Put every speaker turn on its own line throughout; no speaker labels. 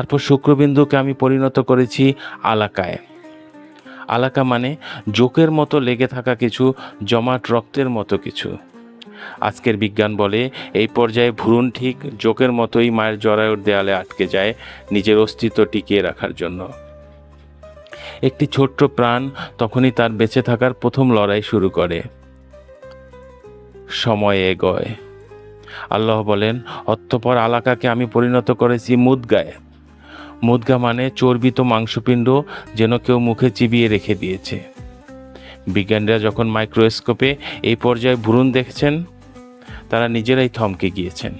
তারপর শুক্রবিন্দুকে আমি পরিণত করেছি আলাকায়। আলাকা মানে জোকের মতো লেগে থাকা কিছু, জমাট রক্তের মতো কিছু। আজকের বিজ্ঞান বলে এই পর্যায়ে ভ্রূণ ঠিক জোকের মতোই মায়ের জরায়ুর দেয়ালে আটকে যায় নিজের অস্তিত্ব টিকিয়ে রাখার জন্য। একটি ছোট্ট প্রাণ তখনই তার বেঁচে থাকার প্রথম লড়াই শুরু করে। সময় এগোয়। আল্লাহ বলেন, অতঃপর আলাকাকে আমি পরিণত করেছি মুদগায়। মুদগা মানে চর্বিত মাংসপিণ্ড, যেন কেউ মুখে চিবিয়ে রেখে দিয়েছে। বিজ্ঞানীরা যখন মাইক্রোস্কোপে এই পর্যায়ে ভ্রূণ দেখছেন, তারা নিজেরাই থমকে গিয়েছেন,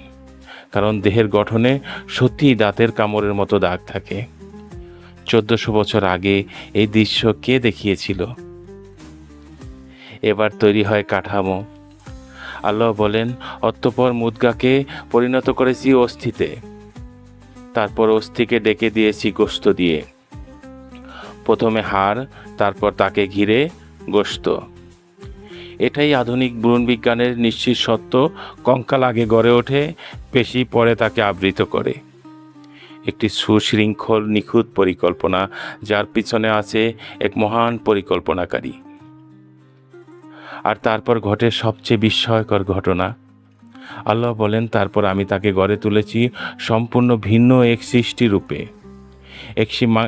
কারণ দেহের গঠনে সত্যিই দাঁতের কামড়ের মতো দাগ থাকে। 1400 বছর আগে এই দৃশ্য কে দেখিয়েছিল? এবার তৈরি হয় কাঠামো। আল্লাহ বলেন, অতঃপর মুদগাকে পরিণত করেছি অস্থিতে, তারপর অস্থিকে ডেকে দিয়েছি গোশত দিয়ে। প্রথমে হাড়, তারপর তাকে ঘিরে গোশত। এটাই আধুনিক ভ্রূণবিজ্ঞানের নিশ্চিত সত্য। কঙ্কাল আগে গড়ে ওঠে, পেশি পরে তাকে আবৃত করে। একটি সুশৃঙ্খল নিখুঁত পরিকল্পনা, যার পিছনে আছে এক মহান পরিকল্পনাকারী। আর তারপর ঘটে সবচেয়ে বিস্ময়কর ঘটনা। আল্লাহ বলেন, তারপর আমি তাকে গড়ে তুলেছি সম্পূর্ণ ভিন্ন এক সৃষ্টিরূপে।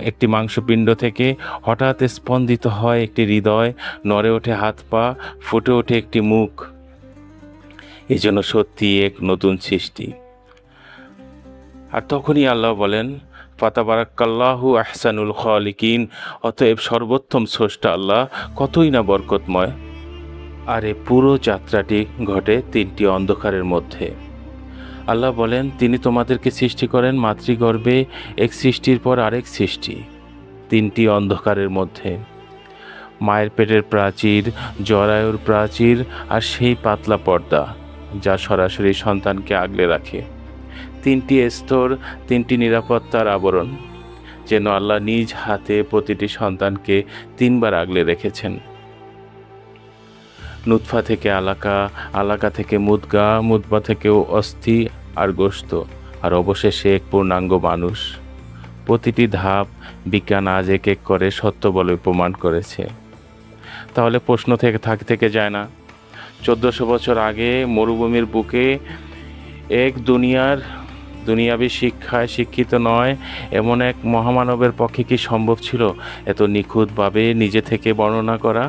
একটি মাংসপিণ্ড থেকে হঠাৎ স্পন্দিত হয় একটি হৃদয়, নড়ে ওঠে হাত পা, ফুটে ওঠে একটি মুখ। এই জন্য সত্যি এক নতুন সৃষ্টি। আর তখনই আল্লাহ বলেন, ফাতাবারাকাল্লাহু আহসানুল খালিকিন। অতএব সর্বোত্তম স্রষ্টা আল্লাহ কতই না বরকতময়। আর এই পুরো যাত্রাটি ঘটে 3টি অন্ধকারের মধ্যে। আল্লাহ বলেন, তিনি তোমাদেরকে সৃষ্টি করেন মাতৃগর্ভে, এক সৃষ্টির পর আরেক সৃষ্টি, 3টি অন্ধকারের মধ্যে। মায়ের পেটের প্রাচীর, জরায়ুর প্রাচীর, আর সেই পাতলা পর্দা যা সরাসরি সন্তানকে আগলে রাখে। 3টি স্তর, 3টি নিরাপত্তার আবরণ, যেন আল্লাহ নিজ হাতে প্রতিটি সন্তানকে 3বার আগলে রেখেছেন। নুতফা থেকে আলাকা, আলাকা থেকে মুদগা, মুদগা থেকেও অস্থি আর গোশত, আর অবশেষে এক পূর্ণাঙ্গ মানুষ। প্রতিটি ধাপ বিজ্ঞান আজ এক এক করে সত্য বলে প্রমাণ করেছে। তাহলে প্রশ্ন থেকে যায় না, 1400 বছর আগে মরুভূমির বুকে এক দুনিয়াবী শিক্ষায় শিক্ষিত নয় এমন এক মহামানবের পক্ষে কি সম্ভব ছিল এত নিখুঁতভাবে নিজে থেকে বর্ণনা করা?